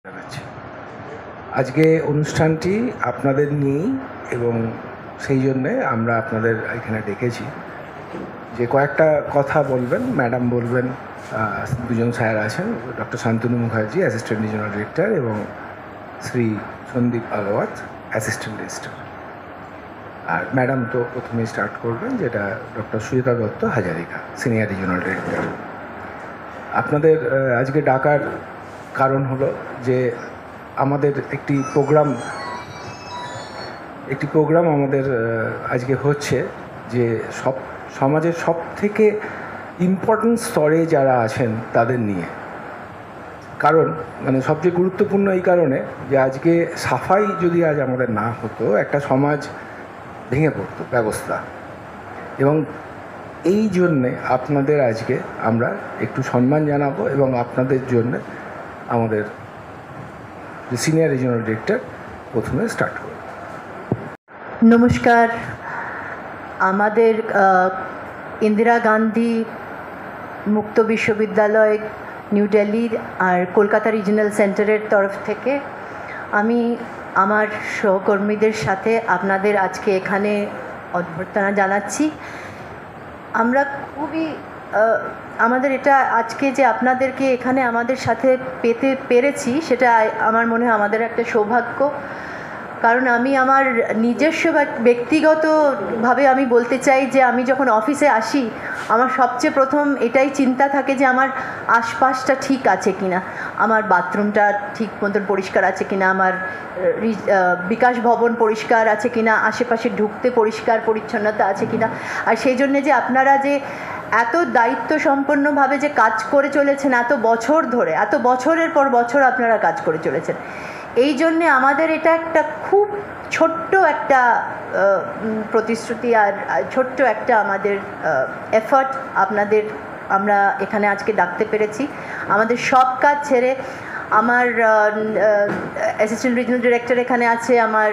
জানাচ্ছি। আজকে অনুষ্ঠানটি আপনাদের নিয়েই এবং সেই জন্যে আমরা আপনাদের এখানে ডেকেছি যে কয়েকটা কথা বলবেন, ম্যাডাম বলবেন, দুজন স্যার আছেন, doctor Shantanu Mukherjee assistant regional director এবং শ্রী সন্দীপ আগওয়াত অ্যাসিস্ট্যান্ট রেজিস্ট্রার। আর ম্যাডাম তো প্রথমেই স্টার্ট করবেন, যেটা doctor Sujita Dutta Hazarika senior regional director. আপনাদের আজকে ডাকার কারণ হলো যে আমাদের একটি প্রোগ্রাম আমাদের আজকে হচ্ছে, যে সমাজের সব থেকে ইম্পর্টেন্ট স্তরে যারা আছেন তাদের নিয়ে। কারণ সবচেয়ে গুরুত্বপূর্ণ এই কারণে যে আজকে সাফাই যদি আজ আমাদের না হতো, একটা সমাজ ভেঙে পড়তো ব্যবস্থা। এবং এই জন্যে আপনাদের আজকে আমরা একটু সম্মান জানাবো এবং আপনাদের জন্য আমাদের সিনিয়র রিজিওনাল ডিরেক্টর প্রথমে স্টার্ট করব। নমস্কার। আমাদের ইন্দিরা গান্ধী মুক্ত বিশ্ববিদ্যালয় নিউ দিল্লির আর কলকাতা রিজিওনাল সেন্টারের তরফ থেকে আমি আমার সহকর্মীদের সাথে আপনাদের আজকে এখানে অভ্যর্থনা জানাচ্ছি। আমরা খুবই আমাদের এটা আজকে যে আপনাদেরকে এখানে আমাদের সাথে পেতে পেরেছি, সেটা আমার মনে হয় আমাদের একটা সৌভাগ্য। কারণ আমি আমার নিজস্ব ব্যক্তিগতভাবে আমি বলতে চাই যে আমি যখন অফিসে আসি, আমার সবচেয়ে প্রথম এটাই চিন্তা থাকে যে আমার আশপাশটা ঠিক আছে কিনা, আমার বাথরুমটা ঠিক মতন পরিষ্কার আছে কিনা, আমার বিকাশ ভবন পরিষ্কার আছে কিনা, আশেপাশে ঢুকতে পরিষ্কার পরিচ্ছন্নতা আছে কিনা। আর সেই জন্যে যে আপনারা যে এত দায়িত্ব সম্পন্নভাবে যে কাজ করে চলেছেন এত বছর ধরে, এত বছরের পর বছর আপনারা কাজ করে চলেছেন, এই জন্যে আমাদের এটা একটা খুব ছোট্ট একটা প্রতিশ্রুতি আর ছোট্ট একটা আমাদের এফর্ট আমরা এখানে আজকে ডাকতে পেরেছি। আমাদের সব কাজ ছেড়ে আমার অ্যাসিস্ট্যান্ট রিজিওনাল ডিরেক্টর এখানে আছে, আমার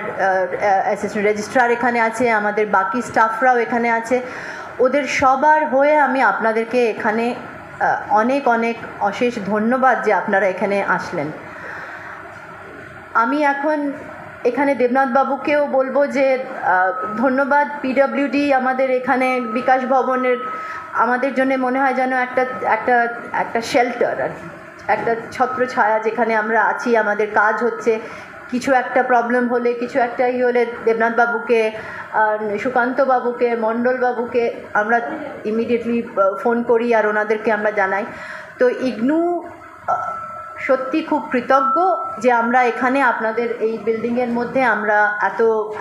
অ্যাসিস্ট্যান্ট রেজিস্ট্রার এখানে আছে, আমাদের বাকি স্টাফরাও এখানে আছে। ওদের সবার হয়ে আমি আপনাদেরকে এখানে অনেক অনেক অশেষ ধন্যবাদ যে আপনারা এখানে আসলেন। আমি এখন এখানে দেবনাথ বাবুকেও বলবো যে ধন্যবাদ। পিডব্লিউডি আমাদের এখানে বিকাশ ভবনের আমাদের জন্য মনে হয় যেন একটা শেল্টার, আর একটা ছত্রছায়া, যেখানে আমরা আছি, আমাদের কাজ হচ্ছে। কিছু একটা প্রবলেম হলে, কিছু একটা হলে দেবনাথ বাবুকে, সুকান্ত বাবুকে, মণ্ডল বাবুকে আমরা ইমিডিয়েটলি ফোন করি আর ওনাদেরকে আমরা জানাই। তো ইগনু সত্যি খুব কৃতজ্ঞ যে আমরা এখানে আপনাদের এই বিল্ডিংয়ের মধ্যে আমরা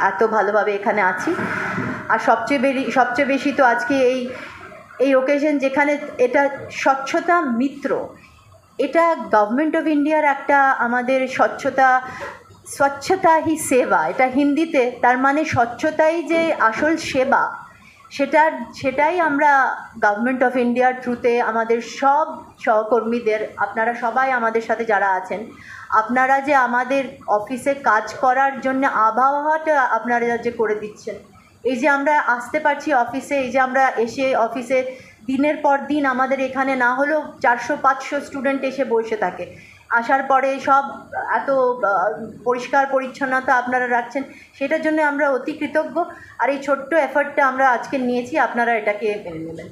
এত ভালোভাবে এখানে আছি। আর সবচেয়ে বেশি তো আজকে এই ওকেশন, যেখানে এটা স্বচ্ছতা মিত্র, এটা গভর্নমেন্ট অফ ইন্ডিয়ার একটা আমাদের স্বচ্ছতা হি সেবা, এটা হিন্দিতে, তার মানে স্বচ্ছতাই যে আসল সেবা, সেটাই আমরা গভর্নমেন্ট অফ ইন্ডিয়ার থ্রুতে আমাদের সব সহকর্মীদের, আপনারা সবাই আমাদের সাথে যারা আছেন, আপনারা যে আমাদের অফিসে কাজ করার জন্য আবহাওয়াটা আপনারা যে করে দিচ্ছেন, এই যে আমরা আসতে পারছি অফিসে, এই যে আমরা এসে অফিসে দিনের পর দিন আমাদের এখানে না হলেও 400-500 স্টুডেন্ট এসে বসে থাকে, আসার পরে সব এত পরিষ্কার পরিচ্ছন্নতা আপনারা রাখছেন, সেটার জন্য আমরা অতি কৃতজ্ঞ। আর এই ছোট্ট এফর্টটা আমরা আজকে নিয়েছি, আপনারা এটাকে মেনে নেবেন।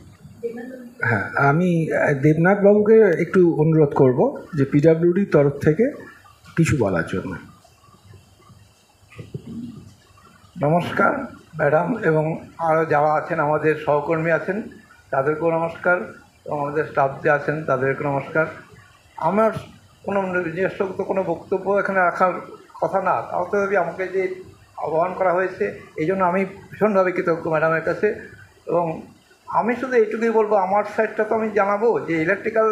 হ্যাঁ, আমি দেবনাথ বাবুকে একটু অনুরোধ করব যে পিডব্লিউডির তরফ থেকে কিছু বলার জন্য। নমস্কার ম্যাডাম, এবং আরও যারা আছেন আমাদের সহকর্মী আছেন তাদেরকেও নমস্কার, এবং আমাদের স্টাফ যে আছেন তাদেরকেও নমস্কার। আমার কোনো নিজস্ব কোনো বক্তব্য এখানে রাখার কথা না, তাও তো আমাকে যে আহ্বান করা হয়েছে এই জন্য আমি ভীষণভাবে কৃতজ্ঞ ম্যাডামের কাছে। এবং আমি শুধু এইটুকুই বলবো, আমার সাইডটা তো আমি জানাবো যে ইলেকট্রিক্যাল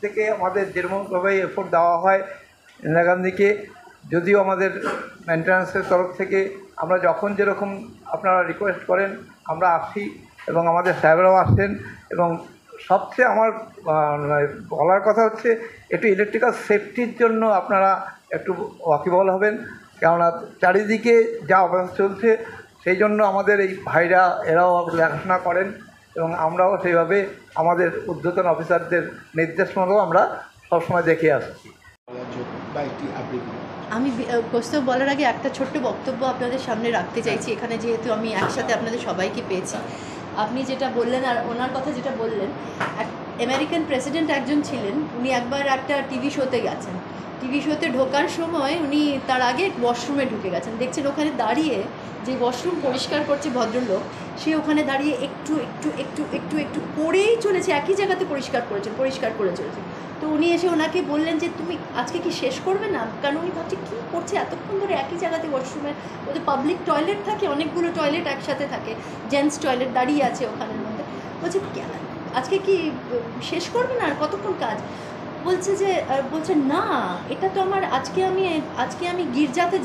থেকে আমাদের যেরকমভাবে এফোর্ট দেওয়া হয় ইন্দিরা গান্ধীকে, যদিও আমাদের মেনটেন্যান্সের তরফ থেকে আমরা যখন যেরকম আপনারা রিকোয়েস্ট করেন আমরা আসি, এবং আমাদের সাহেবরাও আসেন। এবং সবচেয়ে আমার বলার কথা হচ্ছে, একটু ইলেকট্রিক্যাল সেফটির জন্য আপনারা একটু ওয়াকিবল হবেন, কেননা চারিদিকে যা অবস্থা চলছে, সেই জন্য আমাদের এই ভাইরা এরাও দেখাশোনা করেন, এবং আমরাও সেইভাবে আমাদের ঊর্ধ্বতন অফিসারদের নির্দেশ মতো আমরা সবসময় দেখে আসছি। বা একটি আবৃত্তি। আমি প্রস্তাব বলার আগে একটা ছোট্ট বক্তব্য আপনাদের সামনে রাখতে চাইছি এখানে, যেহেতু আমি একসাথে আপনাদের সবাইকে পেয়েছি। আপনি যেটা বললেন আর ওনার কথা যেটা বললেন, আমেরিকান প্রেসিডেন্ট একজন ছিলেন, উনি একবার একটা টিভি শোতে গেছেন। টিভি শোতে ঢোকার সময় উনি তার আগে ওয়াশরুমে ঢুকে গেছেন, দেখছেন ওখানে দাঁড়িয়ে যে ওয়াশরুম পরিষ্কার করছে ভদ্রলোক, সে ওখানে দাঁড়িয়ে একটু একটু একটু একটু একটু করেই চলেছে, একই জায়গাতে পরিষ্কার করে চলেছে। তো উনি এসে ওনাকে বললেন যে তুমি আজকে কি শেষ করবে না, কারণ উনি ভাবছে কী করছে এতক্ষণ ধরে একই জায়গাতে ওয়াশরুমের, ওদের পাবলিক টয়লেট থাকে, অনেকগুলো টয়লেট একসাথে থাকে, জেন্টস টয়লেট দাঁড়িয়ে আছে ওখানের মধ্যে। বলছে আজকে কি শেষ করবে না, আর কতক্ষণ কাজ? বলছে না, এটা তো আমার আজকে আমি গির্জাতে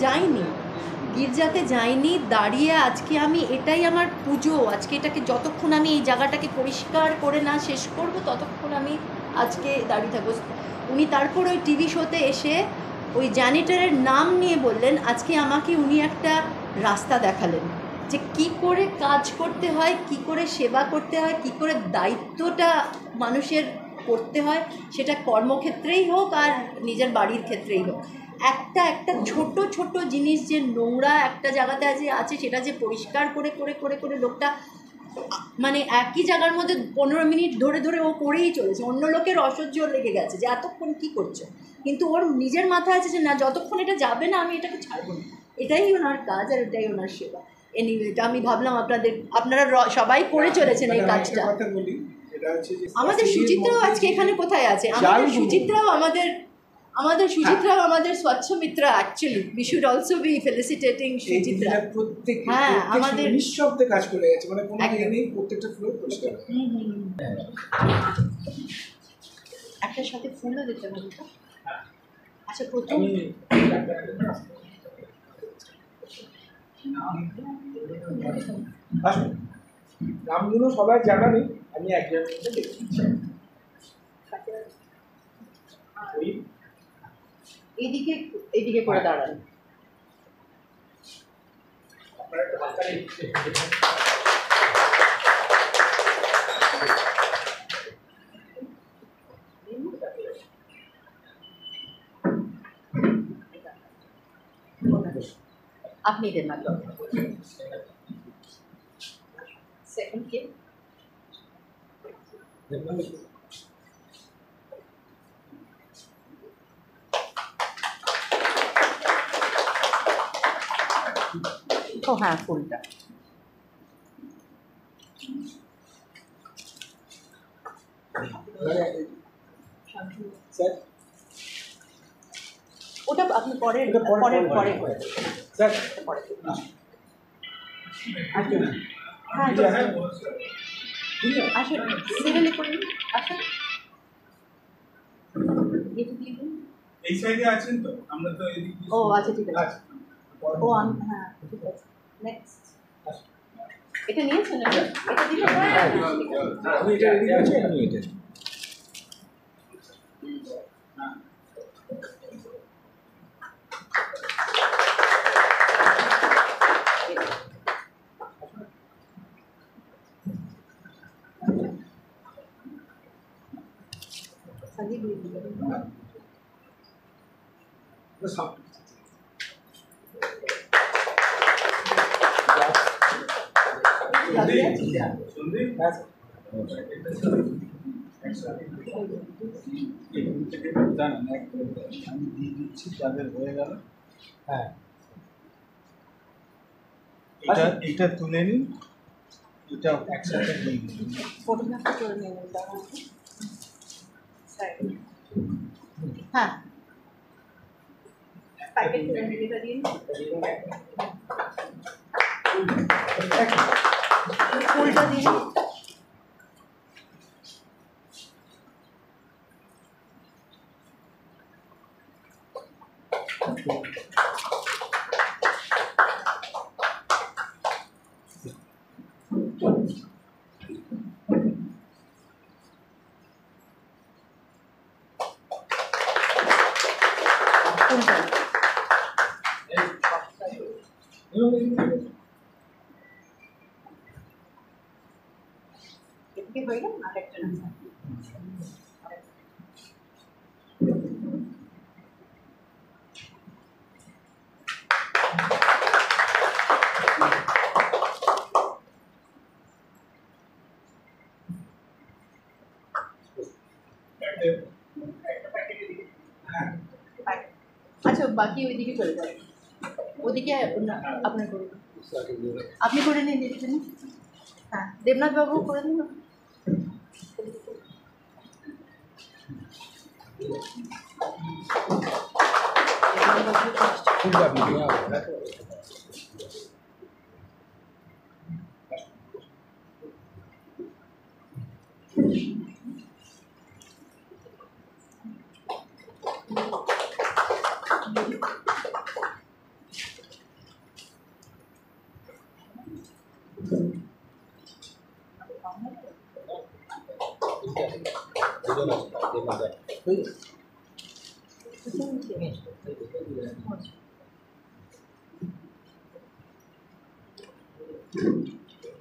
যাইনি, দাঁড়িয়ে আজকে আমি, এটাই আমার পুজো, আজকে এটাকে যতক্ষণ আমি এই জায়গাটাকে পরিষ্কার করে না শেষ করব ততক্ষণ আমি আজকে দাঁড়িয়ে থাকবো। উনি তারপর ওই টিভি শোতে এসে ওই জ্যানিটরের নাম নিয়ে বললেন, আজকে আমাকে উনি একটা রাস্তা দেখালেন যে কি করে কাজ করতে হয়, কি করে সেবা করতে হয়, কি করে দায়িত্বটা মানুষের করতে হয়, সেটা কর্মক্ষেত্রেই হোক আর নিজের বাড়ির ক্ষেত্রেই হোক। একটা ছোট ছোট জিনিস যে নোংরা একটা জায়গাতে আছে সেটা যে পরিষ্কার করে করে করে করে লোকটা, মানে একই জায়গার মধ্যে 15 মিনিট ধরে ও করেই চলেছে। অন্য লোকের অসহ্য লেগে গেছে যে এতক্ষণ কী করছো, কিন্তু ওর নিজের মাথায় আছে যে না, যতক্ষণ এটা যাবে না আমি এটাকে ছাড়বো না। এটাই ওনার কাজ আর এটাই ওনার সেবা। এনিওয়ে, এটা আমি ভাবলাম আপনারা সবাই করে চলেছেন এই কাজটা। আমাদের সুচিত্রাও আজকে এখানে কোথায় আছে? আমাদের সুচিত্রাও আমাদের স্বচ্ছ Mitra. Actually we should also be felicitating Suchitra. হ্যাঁ, আমাদের নিঃশব্দে কাজ করে গেছে, মানে কোনো ইয়ে নেই, প্রত্যেকটা ফ্লোর পরিষ্কার। একটার সাথে ফুলও দিতে হবে তো। আচ্ছা, প্রথম নামগুলো সবাই জানা নেই, আমি একজনের মধ্যে দেখছি। এইদিকে করে দাঁড়ান। আপনি দেন না সেকেন্ড কে? ও হ্যাঁ, ফুলটা। ওটা আপনি পরে স্যার হ্যাঁ, আসুন সিভিলে করুন, আসুন। এই সাইডে আছেন তো, আমরা তো এদিকে। ও আচ্ছা, ঠিক আছে। ও হ্যাঁ, ঠিক আছে। নেক্সট এটা নিয়েছেন? এটা দিলে আমি এটা রেডি করছি, আমি এটা सही भी আমি দিয়ে দিচ্ছি, তাদের হয়ে গেল। হ্যাঁ, এটা তুলে নিন, এটা একসাথে দিয়ে দিন। फोटोग्राफी করে নিয়ে হ্যাঁ, প্যাকেট করে রেডি দিন। ফুলটা দিন। এদিকে হয়ে গেল না একটা না। হ্যাঁ আচ্ছা, বাকি ওইদিকে চলে যাবে, ওদিকে আপনার করে দিন। আপনি করে নিন দেখছেন। হ্যাঁ, দেবনাথ বাবু করে দিন।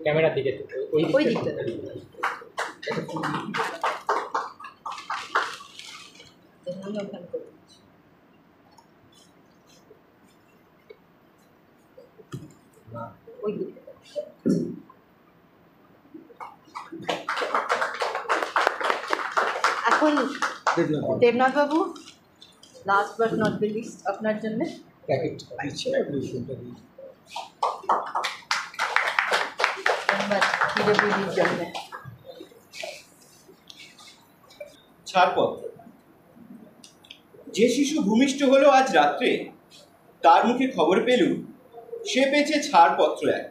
ক্যামেরার দিকে ওই দিকটা ওই দিকটা। এখন দেবনাথ বাবু, last but not the least, আপনার জন্য ছাড়পত্র। যে শিশু ভূমিষ্ঠ হলো আজ রাত্রে, তার মুখে খবর পেলুম সে পেয়েছে ছাড়পত্র এক।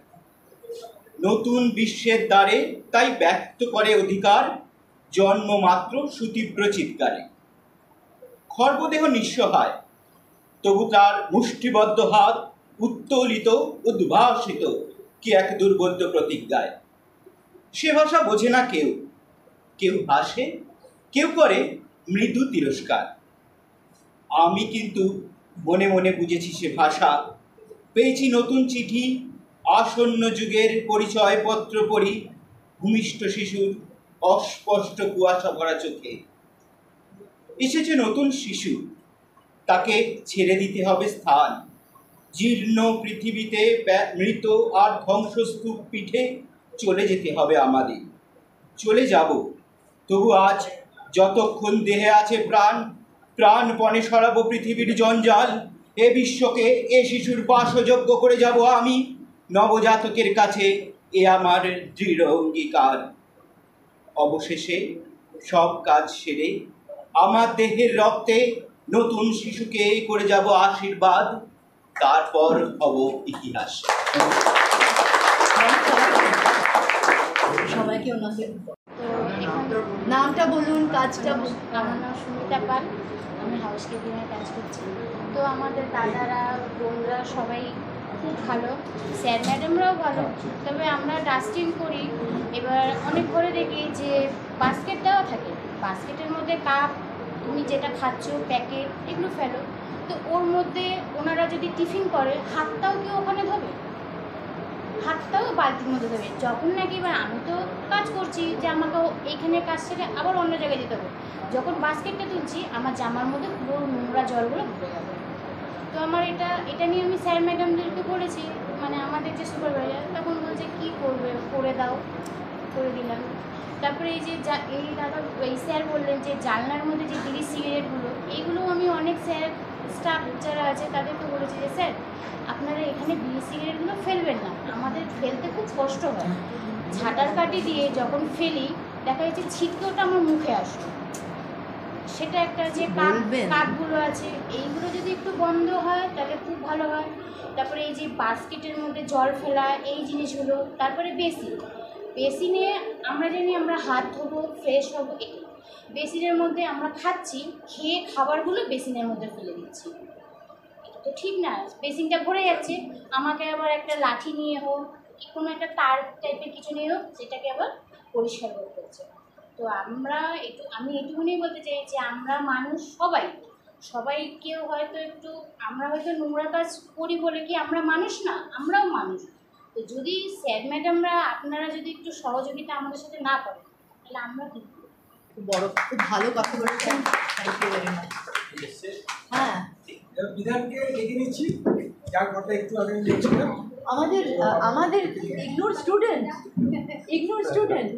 নতুন বিশ্বের দ্বারে তাই ব্যক্ত করে অধিকার, জন্মমাত্র সুতীব্র চিৎকারে। খর্বদেহ নিঃসহায়, তবু তার মুষ্টিবদ্ধ হাত উত্তোলিত উদ্ভাসিত কি এক দুর্বোধ্য প্রতিজ্ঞায়। সে ভাষা বোঝে না কেউ, কেউ হাসে, কেউ করে মৃদু তিরস্কার। আমি কিন্তু মনে মনে বুঝেছি সে ভাষা। পেয়েছি নতুন চিঠি, আসন্ন যুগের পরিচয়পত্র পড়ি ভূমিষ্ঠ শিশুর অস্পষ্ট কুয়াশা ভরা চোখে। এসেছে নতুন শিশু, তাকে ছেড়ে দিতে হবে স্থান। জীর্ণ পৃথিবীতে মৃত আর ধ্বংসস্তূপ পিঠে চলে যেতে হবে আমাদের। চলে যাব, তবু আজ যতক্ষণ দেহে আছে প্রাণ, প্রাণপণে সরাবো পৃথিবীর জঞ্জাল। এ বিশ্বকে এ শিশুর বাসযোগ্য করে যাব আমি নবজাতকের কাছে, এ আমার দৃঢ় অঙ্গীকার। অবশেষে সব কাজ সেরে আমার দেহের রক্তে নতুন শিশুকে করে যাব আশীর্বাদ, তারপর হব ইতিহাস। সবাইকে ওনাকে নামটা বলুন, কাজটা বলুন। আমার নাম সুমিতা পাল, আমি হাউস কিপিংয়ে কাজ করছি। তো আমাদের দাদারা বোনরা সবাই খুব ভালো, স্যার ম্যাডামরাও ভালো। তবে আমরা ডাস্টিং করি, এবার অনেক ঘরে দেখি যে বাস্কেট দেওয়া থাকে, বাস্কেটের মধ্যে কাপ, তুমি যেটা খাচ্ছ, প্যাকেট, এগুলো ফেলো। তো ওর মধ্যে ওনারা যদি টিফিন করে, হাতটাও কি ওখানে ধোবে? হাতটাও বালতির মধ্যে দেবে। যখন নাকি এবার আমি তো কাজ করছি যে আমাকে এইখানে কাজ ছেড়ে আবার অন্য জায়গায় যেতে হবে, যখন বাস্কেটটা তুলছি আমার জামার মধ্যে পুরো নোংরা জলগুলো ঘুরে যাবে। তো আমার এটা নিয়ে আমি স্যার ম্যাডামদেরকে বলেছি, মানে আমাদের যে সুপারভাইজার, তখন বলছে কী করবে, করে দাও, করে দিলাম। তারপরে এই দাদা এই স্যার বললেন যে জানলার মধ্যে যে বিড়ি সিগারেটগুলো, এইগুলো আমি অনেক স্যার স্টাফ যারা আছে তাদেরকে বলেছি যে স্যার আপনারা এখানে বিড়ি সিগারেটগুলো ফেলবেন না, আমাদের ফেলতে খুব কষ্ট হয়। ঝাঁটার কাঠি দিয়ে যখন ফেলি দেখা যাচ্ছে ছিটকে ওটা আমার মুখে আসে। সেটা একটা যে কাপগুলো আছে এইগুলো যদি একটু বন্ধ হয় তাহলে খুব ভালো হয়। তারপরে এই যে বাস্কেটের মধ্যে জল ফেলা এই জিনিসগুলো, তারপরে বেসিনে আমরা জানি আমরা হাত ধোবো, ফ্রেশ হবো, এটা বেসিনের মধ্যে আমরা খাচ্ছি, খেয়ে খাবারগুলো বেসিনের মধ্যে ফেলে দিচ্ছি, এটা তো ঠিক না। বেসিনটা ভরে যাচ্ছে, আমাকে আবার একটা লাঠি নিয়ে হোক, কোনো একটা তার টাইপের কিছু নিয়ে হোক, সেটাকে আবার পরিষ্কার করতে হচ্ছে। তো আমি এটুকুনি বলতে চাই যে আমরা মানুষ, সবাই কেউ হয়তো একটু, আমরা হয়তো নোংরা কাজ করি বলে কি আমরা মানুষ না, আমরাও মানুষ। তো যদি স্যার ম্যাডামরা আপনারা যদি একটু সহযোগিতা আমাদের সাথে না করেন তাহলে আমরা কি করব? খুব ভালো কথা বলেছেন, থ্যাংক ইউ ভেরি মাচ। হ্যাঁ, বিধানকে ডেকে নিচ্ছি, যার কথা একটু আগে দেখছিলাম। আমাদের ইগনোর স্টুডেন্ট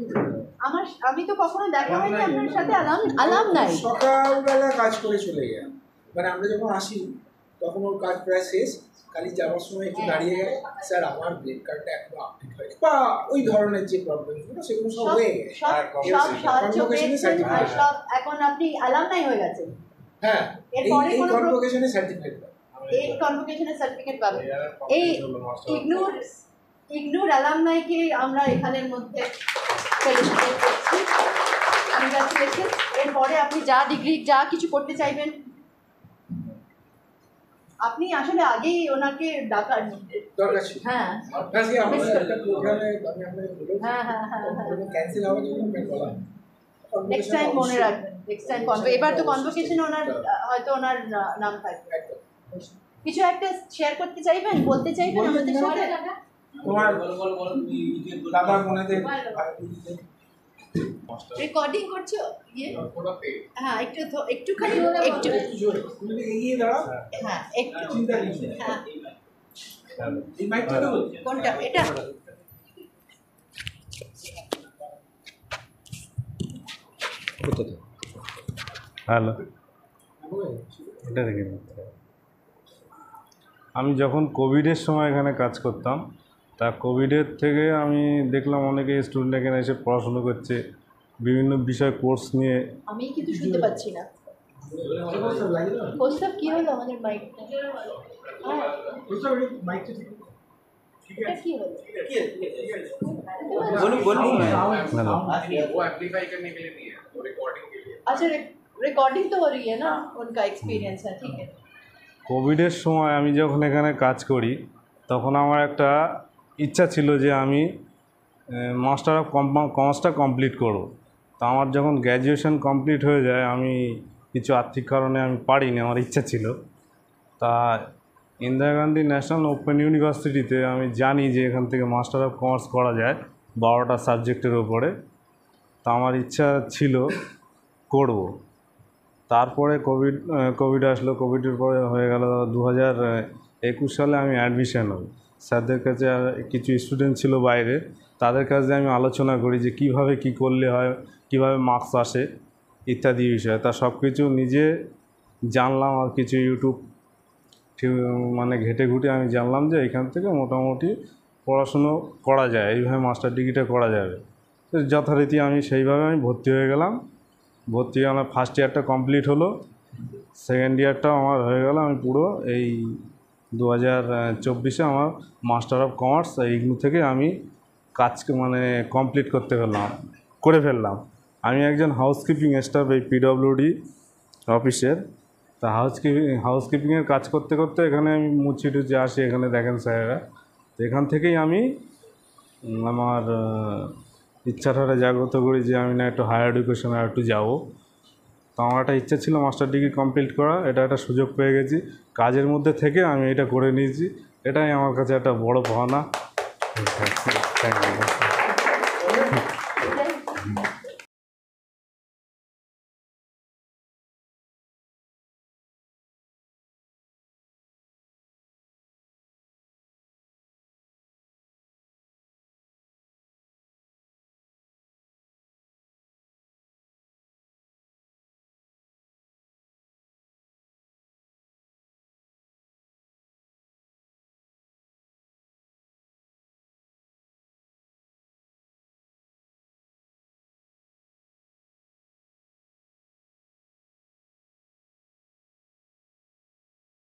আমি তো কখনো দেখা হয়নি আপনার সাথে, আলাম নাই। সকালবেলা কাজ করে চলে গেলাম, মানে আমরা যখন আসি তখন ওর কাজ প্রায় শেষ, খালি যাওয়ার সময় একটু দাঁড়িয়ে গেলে স্যার আমার ব্রেক কার্ডটা এখনো আপডেট হয়নি বা ওই ধরনের যে প্রবলেমগুলো সেগুলো সব হয়ে গেছে। সব সাহায্য পেয়েছেন আর সব এখন আপনি আলামনাই হয়ে গেছেন। হ্যাঁ, এরপরে এই কোনো কনভোকেশনের সার্টিফিকেট এই কনভোকেশনের সার্টিফিকেট পাবেন। এই ইগনোর অ্যালামনাইকে আমরা এখানের মধ্যে ফেলোশিপ করছি। কংগ্রাচুলেশন। এরপরে আপনি যা ডিগ্রি যা কিছু করতে চাইবেন, আপনি আসলে আগেই ওনাকে ডাকার দরকার ছিল। হ্যাঁ আজকে আমাদের একটা প্রোগ্রামে আমি আপনাকে বলেছি, হ্যাঁ, ক্যান্সেল হওয়ার জন্য আমি বলা নেক্সট টাইম মনে রাখবেন। নেক্সট টাইম এবার তো কনভোকেশন ওনার হয়তো ওনার নাম থাকবে। কিছু একটা শেয়ার করতে চাইবেন, বলতে চাইবেন আমাদের সাথে? তোমার দাদা মনেদের রেকর্ডিং করছো? হ্যাঁ, একটুখানি একটু তুমি এগিয়ে দাঁড়াও। হ্যাঁ, একটু চিন্তা নেই। হ্যাঁ, এই মাইকটা দেবো? কোনটা? এটা হ্যালো, এটা রেখে দিতে হবে। আমি যখন কোভিডের সময় এখানে কাজ করতাম, তা কোভিডের থেকে আমি দেখলাম অনেকে স্টুডেন্ট এখানে এসে পড়াশুনো করছে, বিভিন্ন বিষয় কোর্স নিয়ে। আমি কিন্তু শুনতে পাচ্ছি না। প্রস্তাব কি হলো আমাদের মাইকটা? হ্যাঁ, এটা কি হলো? अच्छा रिकॉर्डिंग तो हो रही है ना, उनका एक्सपीरियंस है, ठीक है। কোভিডের সময় আমি যখন এখানে কাজ করি তখন আমার একটা ইচ্ছা ছিল যে আমি মাস্টার অফ কমার্সটা কমপ্লিট করব। তো আমার যখন গ্র্যাজুয়েশন কমপ্লিট হয়ে যায়, আমি কিছু আর্থিক কারণে আমি পারিনি, আমার ইচ্ছা ছিল। তা ইন্দিরা গান্ধী ন্যাশনাল ওপেন ইউনিভার্সিটিতে আমি জানি যে এখান থেকে মাস্টার অফ কমার্স করা যায় 12টা সাবজেক্টের ওপরে। তা আমার ইচ্ছা ছিল করব। তারপরে কোভিড আসলো। কোভিডের পরে হয়ে গেল 2021 সালে আমি অ্যাডমিশন হই। স্যারদের কাছে কিছু স্টুডেন্ট ছিল বাইরে, তাদের কাছে আমি আলোচনা করি যে কিভাবে কি করলে হয়, কিভাবে মার্কস আসে ইত্যাদি বিষয়। তা সব কিছু নিজে জানলাম, আর কিছু ইউটিউব মানে ঘেটে ঘুটে আমি জানলাম যে এখান থেকে মোটামুটি পড়াশুনো করা যায়, এইভাবে মাস্টার ডিগ্রিটা করা যাবে। তো যথারীতি আমি সেইভাবে ভর্তি হয়ে গেলাম। ভর্তি হয়ে আমার ফার্স্ট ইয়ারটা কমপ্লিট হলো, সেকেন্ড ইয়ারটাও আমার হয়ে গেল। আমি পুরো এই 2024-এ আমার মাস্টার অফ কমার্স ইগনু থেকে আমি কাজ কমপ্লিট করে ফেললাম। আমি একজন হাউসকিপিং স্টাফ এই পিডব্লিউডি অফিসের। তা হাউসকিপিংয়ের কাজ করতে করতে এখানে আমি মুছি টুচি আসি, এখানে দেখেন স্যারেরা। তো এখান থেকেই আমি আমার ইচ্ছাটা জাগ্রত করি যে আমি না একটু হায়ার এডুকেশনে একটু যাবো। তো আমার একটা ইচ্ছা ছিল মাস্টার ডিগ্রি কমপ্লিট করা, এটা একটা সুযোগ পেয়ে গেছি। কাজের মধ্যে থেকে আমি এটা করে নিয়েছি, এটাই আমার কাছে একটা বড় পাওনা। Thank you.